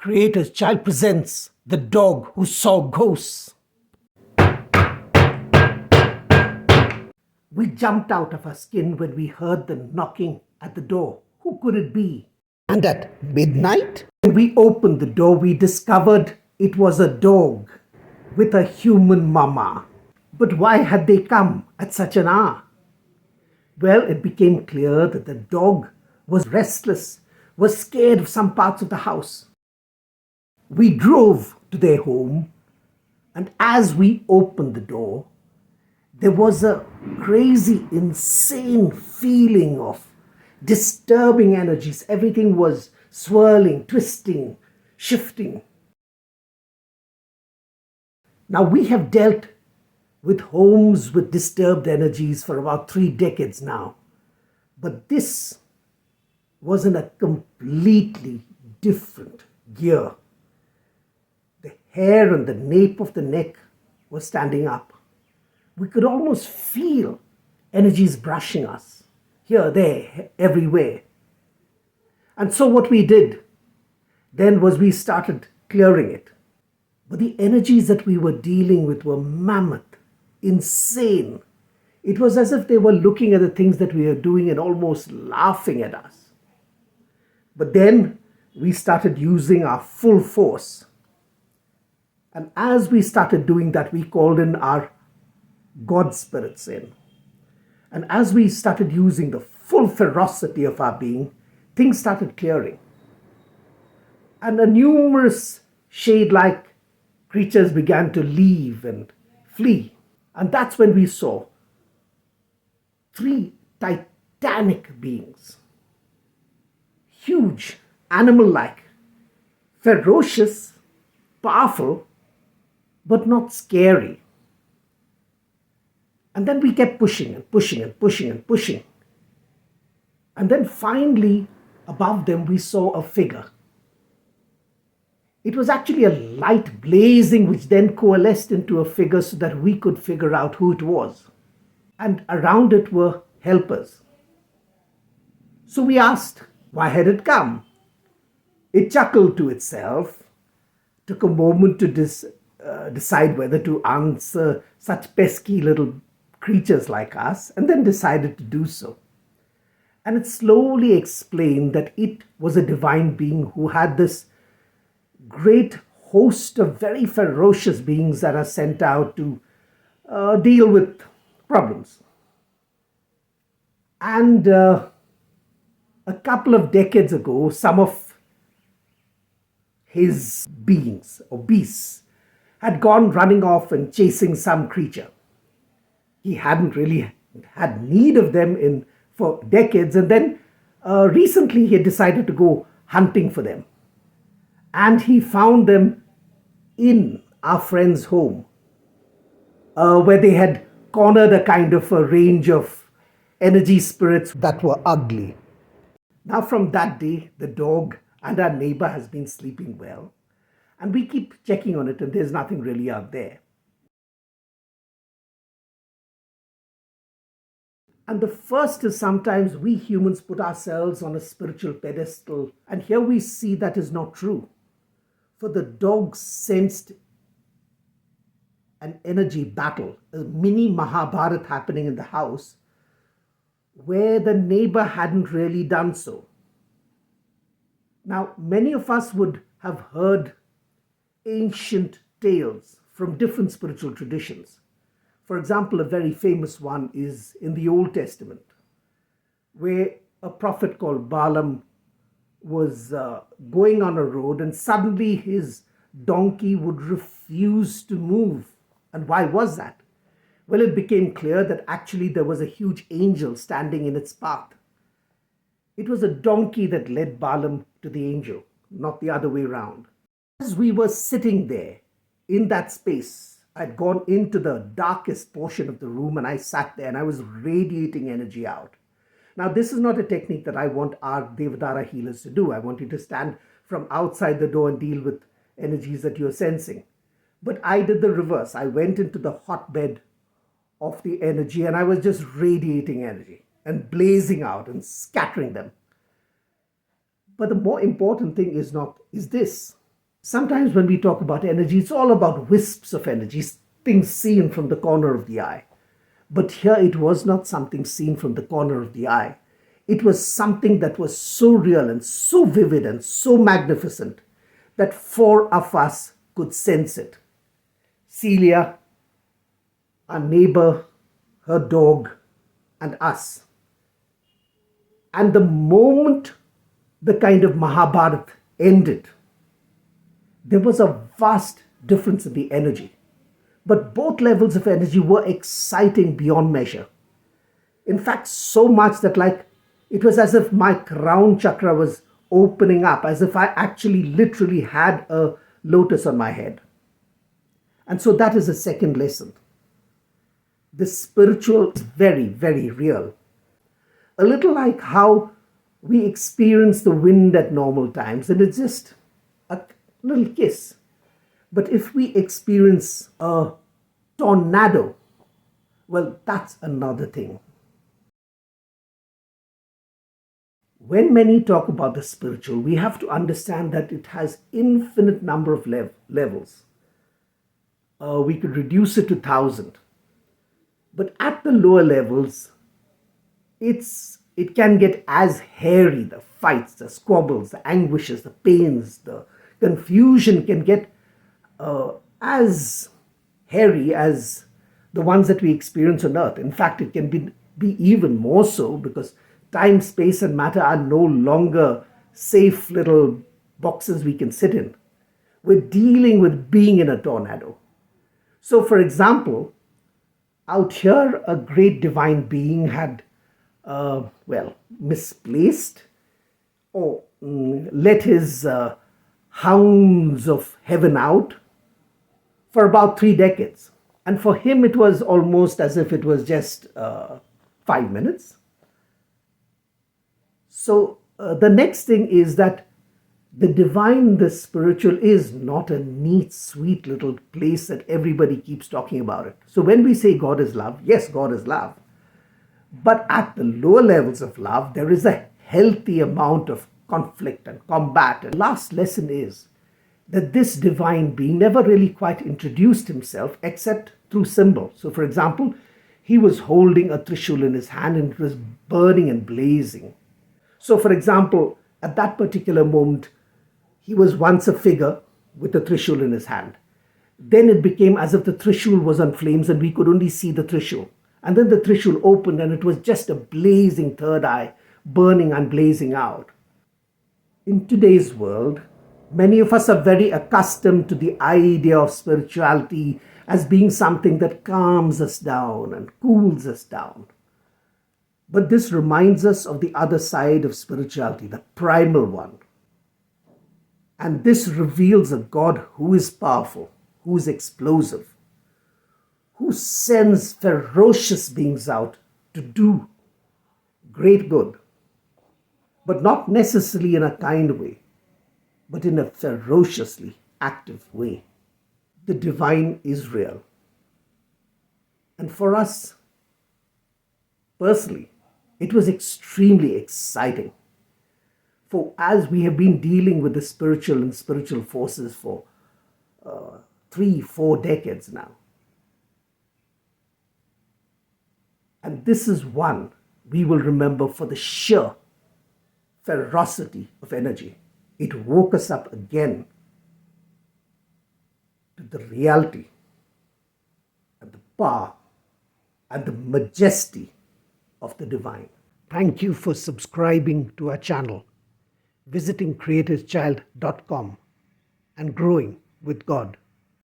Creator's Child presents The Dog Who Saw Ghosts. We jumped out of our skin when we heard the knocking at the door. Who could it be? And at midnight, when we opened the door, we discovered it was a dog with a human mama. But why had they come at such an hour? Well, it became clear that the dog was restless, was scared of some parts of the house. We drove to their home, and as we opened the door, there was a crazy, insane feeling of disturbing energies. Everything was swirling, twisting, shifting. Now, we have dealt with homes with disturbed energies for about 3 decades now, but this was in a completely different gear. The hair on the nape of the neck was standing up. We could almost feel energies brushing us, here, there, everywhere. And so what we did then was we started clearing it. But the energies that we were dealing with were mammoth, insane. It was as if they were looking at the things that we were doing and almost laughing at us. But then we started using our full force. And as we started doing that, we called in our God spirits in. And as we started using the full ferocity of our being, things started clearing. And a numerous shade-like creatures began to leave and flee. And that's when we saw 3 titanic beings. Huge, animal-like, ferocious, powerful, but not scary. And then we kept pushing and pushing and pushing and pushing. And then finally, above them, we saw a figure. It was actually a light blazing, which then coalesced into a figure so that we could figure out who it was. And around it were helpers. So we asked, why had it come? It chuckled to itself, took a moment to decide whether to answer such pesky little creatures like us, and then decided to do so. And it slowly explained that it was a divine being who had this great host of very ferocious beings that are sent out to deal with problems. And a couple of decades ago, some of his beings or beasts had gone running off and chasing some creature. He hadn't really had need of them for decades, and then recently he had decided to go hunting for them. And he found them in our friend's home, where they had cornered a kind of a range of energy spirits that were ugly. Now from that day, the dog and our neighbor has been sleeping well. And we keep checking on it, and there's nothing really out there. And the first is sometimes we humans put ourselves on a spiritual pedestal, and here we see that is not true. For the dog sensed an energy battle, a mini Mahabharata happening in the house, where the neighbor hadn't really done so. Now, many of us would have heard ancient tales from different spiritual traditions. For example, a very famous one is in the Old Testament, where a prophet called Balaam was going on a road, and suddenly his donkey would refuse to move. And why was that? Well, it became clear that actually there was a huge angel standing in its path. It was a donkey that led Balaam to the angel, not the other way around. As we were sitting there in that space, I'd gone into the darkest portion of the room, and I sat there and I was radiating energy out. Now, this is not a technique that I want our Devadara healers to do. I want you to stand from outside the door and deal with energies that you're sensing. But I did the reverse. I went into the hotbed of the energy, and I was just radiating energy and blazing out and scattering them. But the more important thing is this. Sometimes when we talk about energy, it's all about wisps of energy, things seen from the corner of the eye. But here it was not something seen from the corner of the eye. It was something that was so real and so vivid and so magnificent that four of us could sense it. Celia, our neighbor, her dog, and us. And the moment the kind of Mahabharat ended, there was a vast difference in the energy. But both levels of energy were exciting beyond measure. In fact, so much that it was as if my crown chakra was opening up, as if I actually literally had a lotus on my head. And so that is the second lesson. The spiritual is very, very real. A little like how we experience the wind at normal times, and it's just a little kiss. But if we experience a tornado, well, that's another thing. When many talk about the spiritual, we have to understand that it has infinite number of levels. We could reduce it to 1,000. But at the lower levels, it can get as hairy. The fights, the squabbles, the anguishes, the pains, the confusion can get as hairy as the ones that we experience on earth. In fact, it can be even more so, because time, space, and matter are no longer safe little boxes we can sit in. We're dealing with being in a tornado. So, for example, out here, a great divine being had, misplaced or let his hounds of heaven out for about 3 decades. And for him, it was almost as if it was just 5 minutes. So the next thing is that the divine, the spiritual, is not a neat, sweet little place that everybody keeps talking about it. So when we say God is love, yes, God is love. But at the lower levels of love, there is a healthy amount of conflict and combat. And last lesson is that this divine being never really quite introduced himself except through symbol. So for example, he was holding a trishul in his hand and it was burning and blazing. So for example, at that particular moment, he was once a figure with a trishul in his hand. Then it became as if the trishul was on flames and we could only see the trishul. And then the trishul opened and it was just a blazing third eye, burning and blazing out. In today's world, many of us are very accustomed to the idea of spirituality as being something that calms us down and cools us down. But this reminds us of the other side of spirituality, the primal one. And this reveals a God who is powerful, who is explosive, who sends ferocious beings out to do great good, but not necessarily in a kind way, but in a ferociously active way. The divine is real. And for us, personally, it was extremely exciting. For as we have been dealing with the spiritual and spiritual forces for 3-4 decades now. And this is one we will remember for the sheer ferocity of energy. It woke us up again to the reality and the power and the majesty of the divine. Thank you for subscribing to our channel, visiting creatorschild.com, and growing with God.